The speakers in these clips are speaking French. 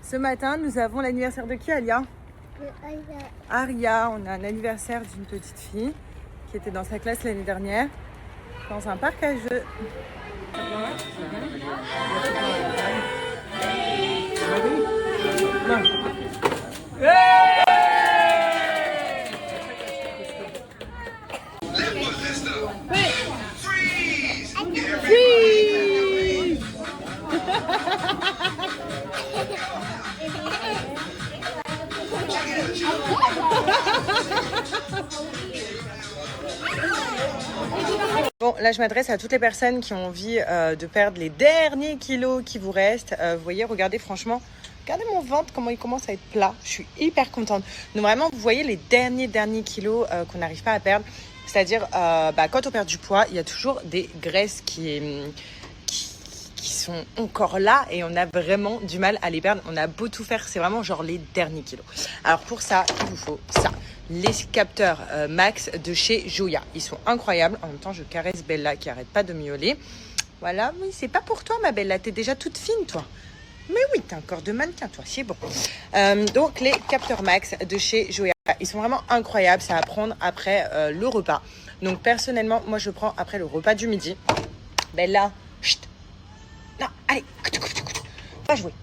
Ce matin, nous avons l'anniversaire de qui, Alia? Aria. On a un anniversaire d'une petite fille qui était dans sa classe l'année dernière, dans un parc à jeux. Bon, là, je m'adresse à toutes les personnes qui ont envie de perdre les derniers kilos qui vous restent. Vous voyez, regardez, franchement, regardez mon ventre, comment il commence à être plat. Je suis hyper contente. Donc vraiment, vous voyez les derniers kilos qu'on n'arrive pas à perdre. C'est-à-dire, quand on perd du poids, il y a toujours des graisses qui sont encore là et on a vraiment du mal à les perdre. On a beau tout faire, c'est vraiment genre les derniers kilos. Alors pour ça, il vous faut ça. Les capteurs Max de chez Joya. Ils sont incroyables. En même temps, je caresse Bella qui arrête pas de miauler. Voilà, oui, c'est pas pour toi, ma Bella. T'es déjà toute fine, toi. Mais oui, t'as un corps de mannequin, toi. C'est bon. Donc, les capteurs Max de chez Joya. Ils sont vraiment incroyables. C'est à prendre après le repas. Donc, personnellement, moi, je prends après le repas du midi. Bella, chut. Non, allez. Va jouer.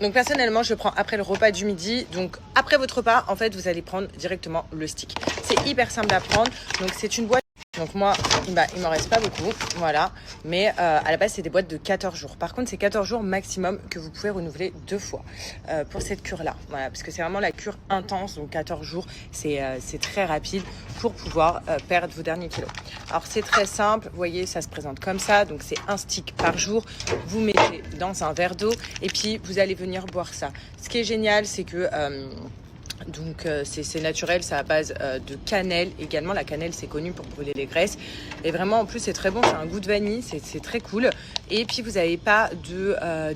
Donc personnellement, je prends après le repas du midi. Donc après votre repas, en fait, vous allez prendre directement le stick. C'est hyper simple à prendre. Donc c'est une boîte. Donc moi, il m'en reste pas beaucoup, voilà. Mais à la base, c'est des boîtes de 14 jours. Par contre, c'est 14 jours maximum que vous pouvez renouveler 2 fois pour cette cure-là. Voilà, parce que c'est vraiment la cure intense. Donc 14 jours, c'est très rapide pour pouvoir perdre vos derniers kilos. Alors c'est très simple. Vous voyez, ça se présente comme ça. Donc c'est un stick par jour. Vous mettez dans un verre d'eau et puis vous allez venir boire ça. Ce qui est génial, c'est que... Donc c'est naturel, c'est à base de cannelle également. La cannelle, c'est connu pour brûler les graisses. Et vraiment, en plus, c'est très bon. C'est un goût de vanille, c'est très cool. Et puis, vous n'avez pas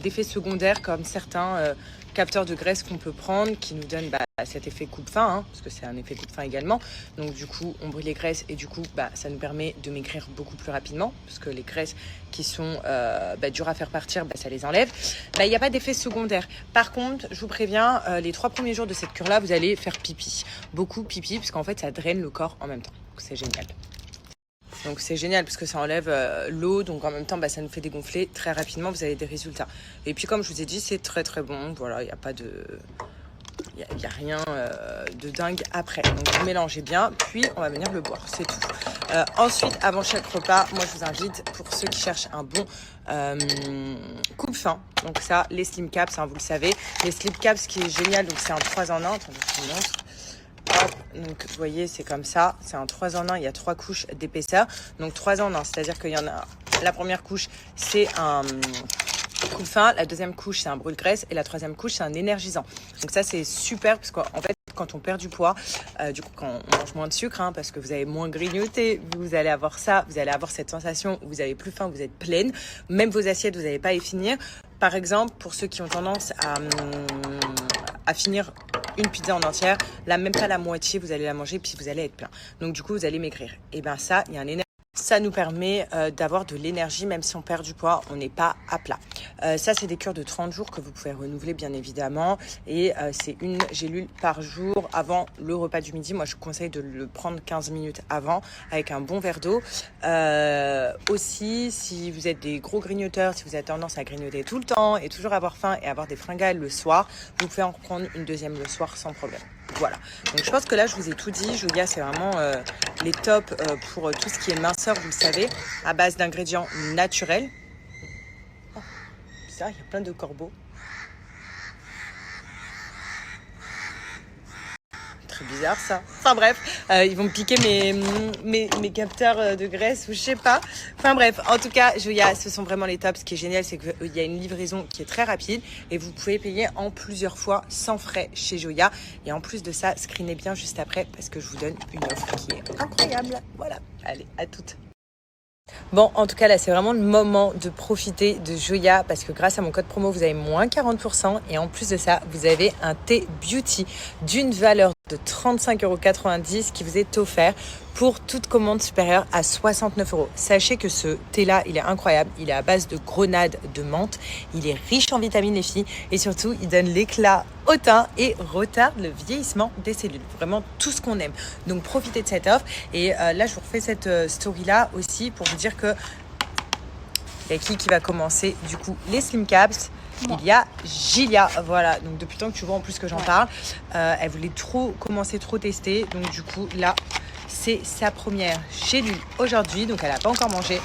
d'effet secondaire comme certains capteurs de graisse qu'on peut prendre qui nous donnent cet effet coupe-faim, parce que c'est un effet coupe-faim également. Donc du coup, on brûle les graisses et du coup, ça nous permet de maigrir beaucoup plus rapidement parce que les graisses qui sont dures à faire partir, ça les enlève. Il n'y a pas d'effet secondaire. Par contre, je vous préviens, les 3 premiers jours de cette cure-là, vous allez faire pipi. Beaucoup pipi, parce qu'en fait, ça draine le corps en même temps. Donc c'est génial. Donc c'est génial parce que ça enlève l'eau, donc en même temps ça nous fait dégonfler très rapidement, vous avez des résultats. Et puis comme je vous ai dit, c'est très très bon, voilà, il n'y a pas de... Il n'y a rien de dingue après. Donc vous mélangez bien, puis on va venir le boire, c'est tout. Ensuite, avant chaque repas, moi je vous invite, pour ceux qui cherchent un bon coupe-faim, donc ça, les Slim Caps, vous le savez. Les Slim Caps, ce qui est génial, donc c'est un 3 en 1, attendez, je vous montre. Hop, donc vous voyez, c'est comme ça, c'est un 3 en 1, il y a 3 couches d'épaisseur. Donc 3 en 1, c'est-à-dire qu'il y en a, la première couche, c'est un coupe-faim, la deuxième couche, c'est un brûle-graisse et la troisième couche, c'est un énergisant. Donc ça, c'est super parce qu'en fait, quand on perd du poids, du coup, quand on mange moins de sucre, parce que vous avez moins grignoté, vous allez avoir ça, vous allez avoir cette sensation où vous avez plus faim, vous êtes pleine. Même vos assiettes, vous n'allez pas y finir. Par exemple, pour ceux qui ont tendance à finir une pizza en entière, là, même pas la moitié, vous allez la manger, puis vous allez être plein. Donc, du coup, vous allez maigrir. Et ça, il y a un énergie. Ça nous permet d'avoir de l'énergie, même si on perd du poids, on n'est pas à plat. Ça, c'est des cures de 30 jours que vous pouvez renouveler, bien évidemment. Et c'est une gélule par jour avant le repas du midi. Moi, je conseille de le prendre 15 minutes avant, avec un bon verre d'eau. Aussi, si vous êtes des gros grignoteurs, si vous avez tendance à grignoter tout le temps et toujours avoir faim et avoir des fringales le soir, vous pouvez en prendre une deuxième le soir sans problème. Voilà, donc je pense que là je vous ai tout dit. Joya, c'est vraiment les tops pour tout ce qui est minceur, vous le savez, à base d'ingrédients naturels. Oh, bizarre, il y a plein de corbeaux. Très bizarre ça. Enfin bref, ils vont me piquer mes capteurs de graisse ou je sais pas. Enfin bref, en tout cas, Joya, ce sont vraiment les tops. Ce qui est génial, c'est qu'il y a une livraison qui est très rapide et vous pouvez payer en plusieurs fois sans frais chez Joya. Et en plus de ça, screenez bien juste après parce que je vous donne une offre qui est incroyable. Voilà, allez, à toutes. Bon, en tout cas, là, c'est vraiment le moment de profiter de Joya parce que grâce à mon code promo, vous avez moins 40% et en plus de ça, vous avez un thé beauty d'une valeur de 35,90 € qui vous est offert pour toute commande supérieure à 69 €. Sachez que ce thé-là, il est incroyable. Il est à base de grenade, de menthe. Il est riche en vitamines, les filles. Et surtout, il donne l'éclat au teint et retarde le vieillissement des cellules. Vraiment tout ce qu'on aime. Donc, profitez de cette offre. Et là, je vous refais cette story-là aussi pour vous dire que il y a qui va commencer du coup les Slim Caps. Il y a Gilia, voilà, donc depuis le temps que tu vois en plus que j'en parle, elle voulait commencer trop tester, donc du coup là c'est sa première gélule aujourd'hui, donc elle n'a pas encore mangé.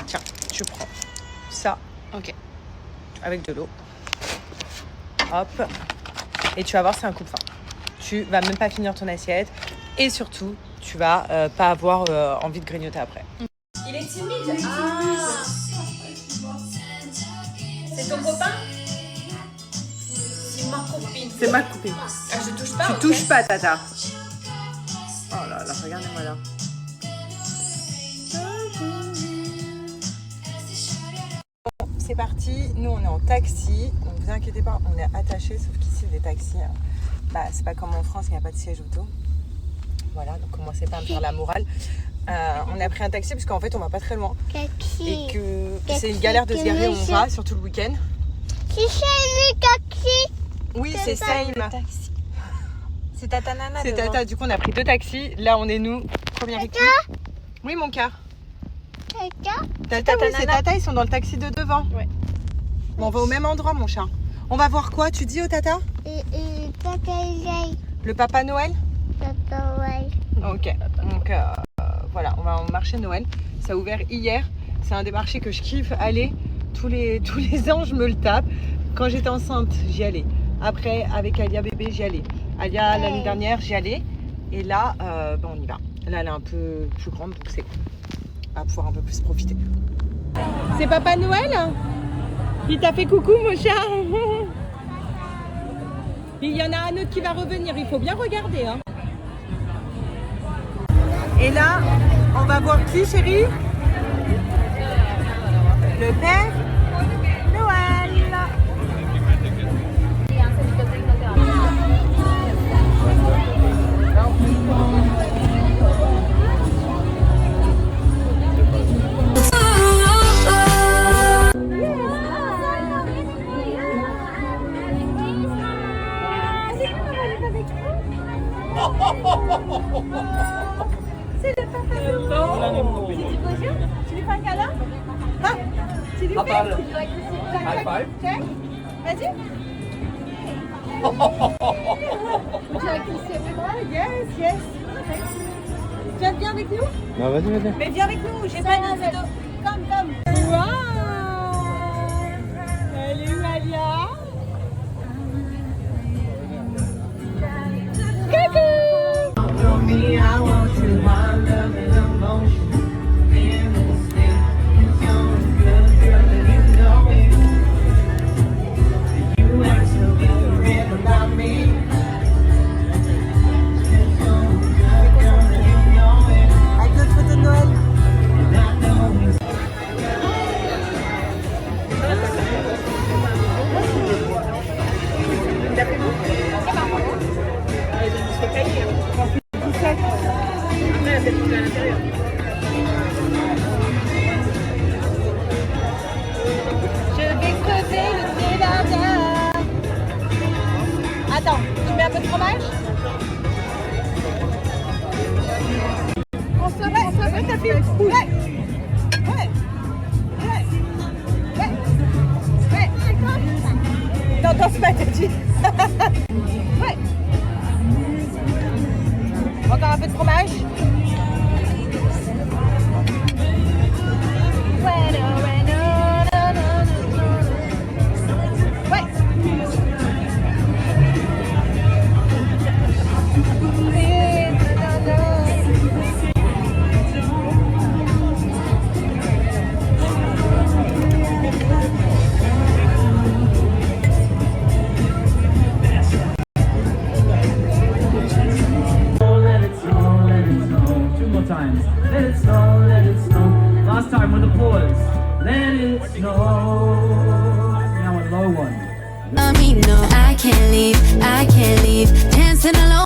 Tiens, tu prends ça, ok, avec de l'eau, hop, et tu vas voir c'est un coupe-faim. Tu vas même pas finir ton assiette et surtout tu vas pas avoir envie de grignoter après. Il est timide. Ah. C'est ton copain? C'est ma copine. C'est ma copine. Ah, je touche pas. Tu touches pas, Tata. Oh là là, regardez-moi là. Bon, c'est parti. Nous, on est en taxi. Donc, vous inquiétez pas, on est attachés. Sauf qu'ici, les taxis, c'est pas comme en France, il n'y a pas de siège auto. Voilà, donc commencez pas à me faire la morale. On a pris un taxi parce qu'en fait on va pas très loin et que c'est une galère de se garer où on va, surtout le week-end. C'est le taxi. Oui, c'est Saïm. C'est Tata Nana. C'est Tata, du coup on a pris 2 taxis. Là on est nous, première équipe. Oui mon cœur. Tata, oui, c'est Tata, ils sont dans le taxi de devant. Ouais. Bon, on va au même endroit mon chat. On va voir quoi, tu dis au Tata? Le Papa Noël. Ok, donc voilà, on va au marché Noël. Ça a ouvert hier. C'est un des marchés que je kiffe aller. Tous les ans, je me le tape. Quand j'étais enceinte, j'y allais. Après, avec Alia bébé, j'y allais. Alia, l'année dernière, j'y allais. Et là, on y va. Là, elle est un peu plus grande, donc c'est cool. On va pouvoir un peu plus profiter. C'est Papa Noël? Il t'a fait coucou, mon chat. Il y en a un autre qui va revenir. Il faut bien regarder, hein. Et là, on va voir qui, chérie? Le Père Noël. C'est le Papa Noël. Tu dis bonjour? Tu lui fais un câlin? Ah, tu lui fais? High five. Check. Vas-y. Would you like to sit with us? Yes, yes. Tu viens avec nous? Non, vas-y. Mais viens avec nous, j'ai pas une photo. Comme. Waouh! Elle est où, Alia? Coucou! I want you, my love and emotion. It's so good, girl, and you know it. You act so good about me. It's so good, girl, and you know it. Avec notre photo de Noël. Je vais crever le débardeur. Attends, tu mets un peu de fromage? On se met, t'as fait. Ouais. Non, danse pas, t'as dit. Ouais. Encore un peu de fromage. I can't leave, dancing alone.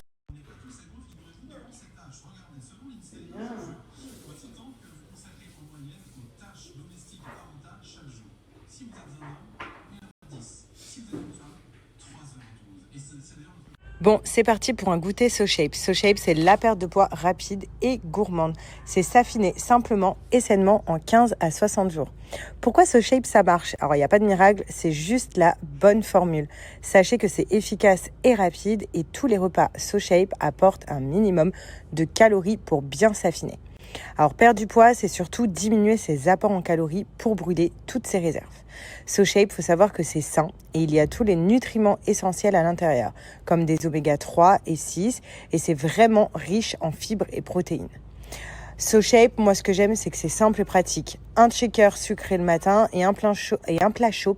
Bon, c'est parti pour un goûter SoShape. SoShape, c'est la perte de poids rapide et gourmande. C'est s'affiner simplement et sainement en 15 à 60 jours. Pourquoi SoShape, ça marche? Alors, il n'y a pas de miracle, c'est juste la bonne formule. Sachez que c'est efficace et rapide et tous les repas SoShape apportent un minimum de calories pour bien s'affiner. Alors, perdre du poids, c'est surtout diminuer ses apports en calories pour brûler toutes ses réserves. SoShape, il faut savoir que c'est sain et il y a tous les nutriments essentiels à l'intérieur, comme des oméga 3 et 6, et c'est vraiment riche en fibres et protéines. SoShape, moi ce que j'aime, c'est que c'est simple et pratique. Un shaker sucré le matin et un plat chaud,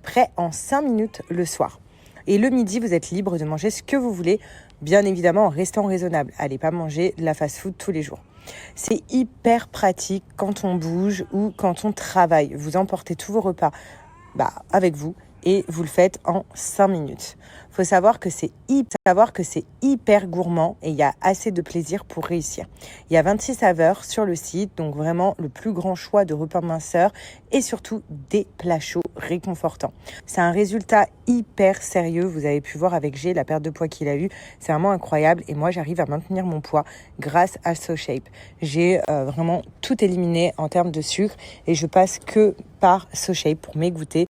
prêt en 5 minutes le soir. Et le midi, vous êtes libre de manger ce que vous voulez, bien évidemment en restant raisonnable. Allez pas manger de la fast-food tous les jours. C'est hyper pratique quand on bouge ou quand on travaille. Vous emportez tous vos repas avec vous et vous le faites en 5 minutes. Il faut savoir que c'est hyper gourmand et il y a assez de plaisir pour réussir. Il y a 26 saveurs sur le site, donc vraiment le plus grand choix de repas minceurs et surtout des plats chauds réconfortants. C'est un résultat hyper sérieux. Vous avez pu voir avec G la perte de poids qu'il a eu. C'est vraiment incroyable et moi j'arrive à maintenir mon poids grâce à SoShape. J'ai vraiment tout éliminé en termes de sucre et je passe que par SoShape pour mes goûters.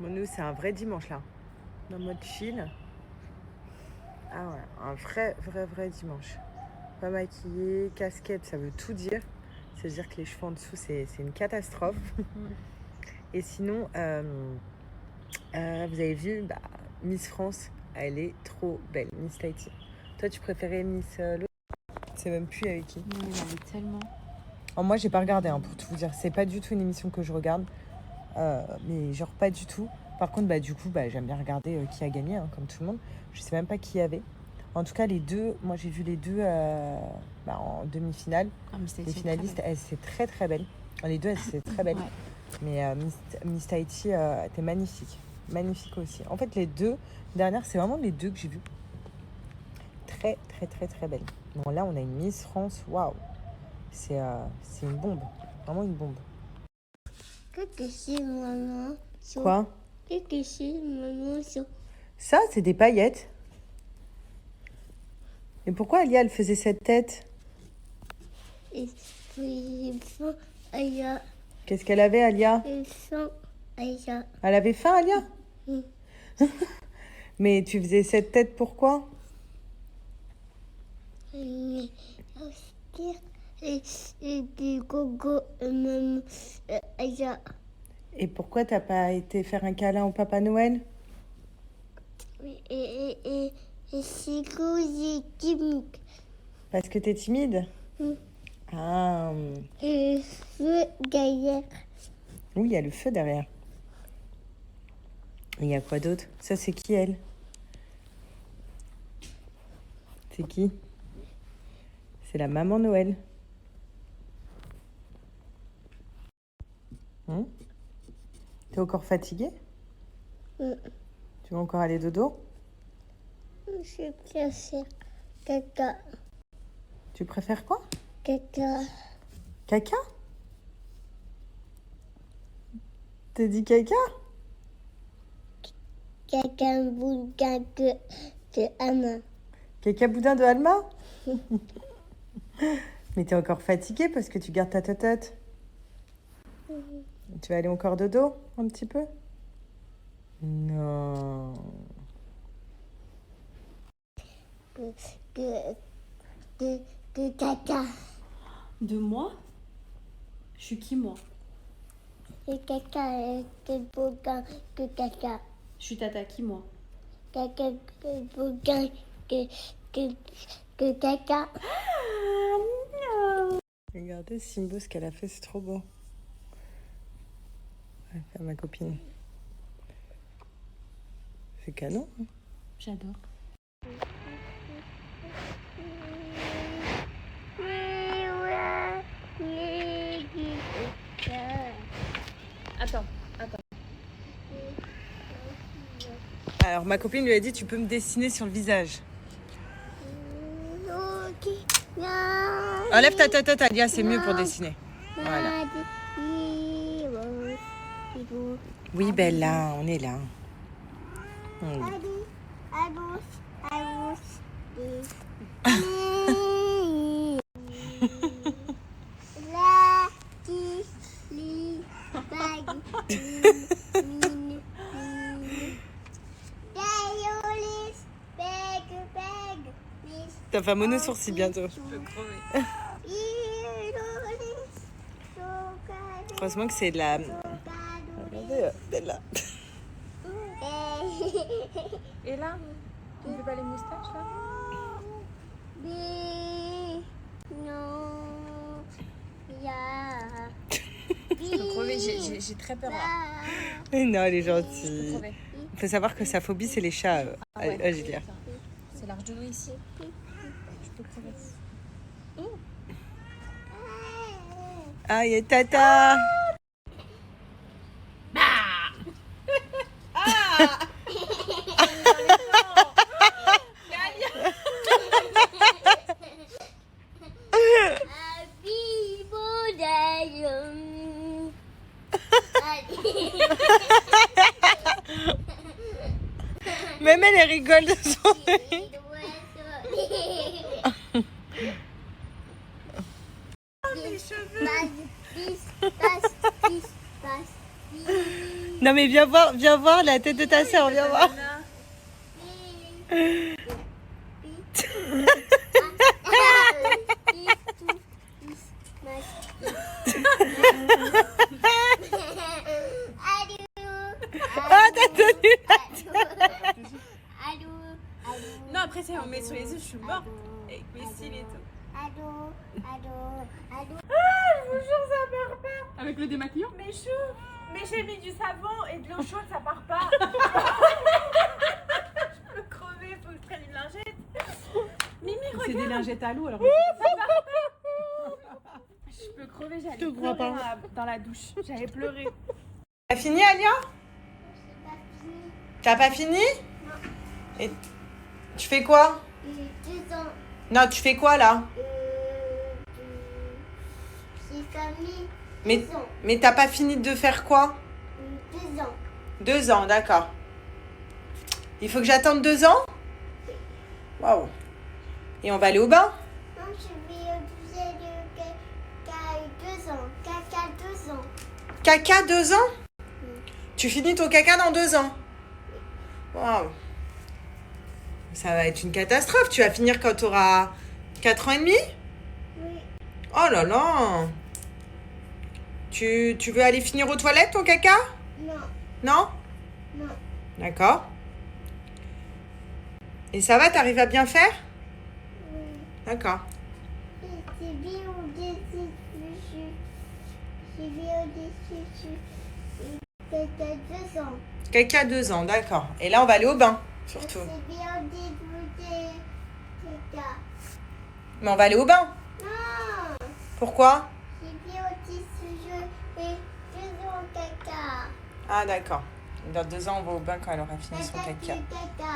Bon, nous, c'est un vrai dimanche là, en mode chill. Ah ouais, un vrai dimanche. Pas maquillée, casquette, ça veut tout dire. C'est-à-dire que les cheveux en dessous, c'est une catastrophe. Et sinon, vous avez vu, Miss France, elle est trop belle, Miss Tahiti. Toi, tu préférais Miss l'autre? C'est même plus avec qui. Non, elle est tellement... Alors, moi, j'ai pas regardé, pour tout vous dire. C'est pas du tout une émission que je regarde. Mais genre pas du tout. Par contre, j'aime bien regarder qui a gagné, comme tout le monde. Je sais même pas qui y avait. En tout cas, les deux, moi j'ai vu les deux en demi-finale. Les finalistes, elles c'est très belle. Les deux, elles c'est très belle. Ouais. Mais Miss Tahiti était magnifique. Magnifique aussi. En fait, les deux dernières, c'est vraiment les deux que j'ai vues. Très belle. Bon, là, on a une Miss France. Waouh. C'est une bombe. Vraiment une bombe. Qu'est-ce que c'est, maman? Quoi? Qu'est-ce que c'est, maman? Ça, c'est des paillettes. Et pourquoi Alia, elle faisait cette tête? Qu'est-ce qu'elle avait, Alia? Elle avait faim, Alia? Oui. Mais tu faisais cette tête pourquoi? Et des gogo, maman, Alia. Et pourquoi t'as pas été faire un câlin au Papa Noël? Et c'est que j'ai timide. Parce que t'es timide? Ah. Et le feu derrière. Oui, il y a le feu derrière. Et il y a quoi d'autre? Ça, c'est qui, elle? C'est qui? C'est la maman Noël. T'es encore fatiguée? Tu vas encore aller dodo? Je préfère caca. Tu préfères quoi? Caca. Caca? T'as dit caca? Caca boudin de Alma. Caca boudin de Alma? Mais t'es encore fatiguée parce que tu gardes ta totote. Tu vas aller encore dodo un petit peu? Non. De caca. De moi? Je suis qui, moi? De caca, de boudin, de caca. Je suis tata qui, moi? Caca, de boudin, de caca. Ah non! Regardez Simbo, ce qu'elle a fait, c'est trop beau. Elle fait à ma copine. C'est canon. J'adore. Attends. Alors, ma copine lui a dit, tu peux me dessiner sur le visage. Enlève ta tête, Alia, c'est mieux pour dessiner. Voilà. Oui, Bella, on est là. T'as fait un mono-sourcil bientôt. Heureusement que c'est de la... Regardez, elle là. Et là, tu ne fais pas les moustaches là? Je peux crever, j'ai très peur là. Mais non, elle est Je peux gentille. crever. Il faut savoir que sa phobie, c'est les chats, Julia. C'est l'arche de Noé ici. Je peux crever. Ah, il y a Tata. Même elle rigole de son rire. Non mais viens voir la tête de ta sœur, viens voir. Ah, t'as tenu la... Non, après, si on met sur les yeux, je suis morte. Avec mes cils et tout. Avec le démaquillant? Mais chou, mais j'ai mis du savon et de l'eau chaude, ça part pas. Je peux crever, faut que je prenne une lingette. Mimi, regarde. C'est des lingettes à l'eau alors. Ça part pas. Je peux crever, j'allais pleurer dans la douche. J'avais pleuré. T'as fini, Alia? T'as pas fini? Non. Et tu fais quoi? 2 ans. Non, tu fais quoi là? J'ai famille. Mais, 2 ans. mais t'as pas fini de faire quoi? 2 ans. 2 ans, d'accord. Il faut que j'attende 2 ans? Waouh. Et on va aller au bain? Non, je vais obliger de caca 2 ans. Caca 2 ans. Caca 2 ans? Tu finis ton caca dans 2 ans? Waouh. Ça va être une catastrophe. Tu vas finir quand tu auras 4 ans et demi? Oui. Oh là là. Tu veux aller finir aux toilettes ton caca? Non. Non? Non. D'accord. Et ça va, t'arrives à bien faire? Oui. D'accord. C'est bien au-dessus. C'est bien au-dessus. Caca 2 ans. Caca 2 ans, d'accord. Et là, on va aller au bain, surtout. C'est bien au-dessus. Caca. Mais on va aller au bain. Non. Pourquoi? C'est bien au-dessus. Je fais 2 ans caca. Ah, d'accord. Dans 2 ans, on va au bain quand elle aura fini son Patate caca. caca.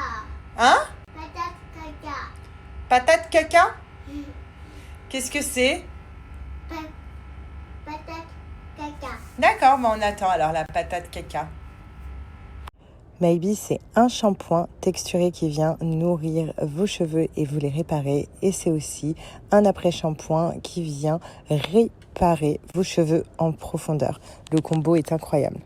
Hein? Patate caca. Patate caca? Qu'est-ce que c'est? Patate caca. D'accord, mais on attend alors la patate caca. Maybe, c'est un shampoing texturé qui vient nourrir vos cheveux et vous les réparer. Et c'est aussi un après-shampoing qui vient réparer vos cheveux en profondeur. Le combo est incroyable.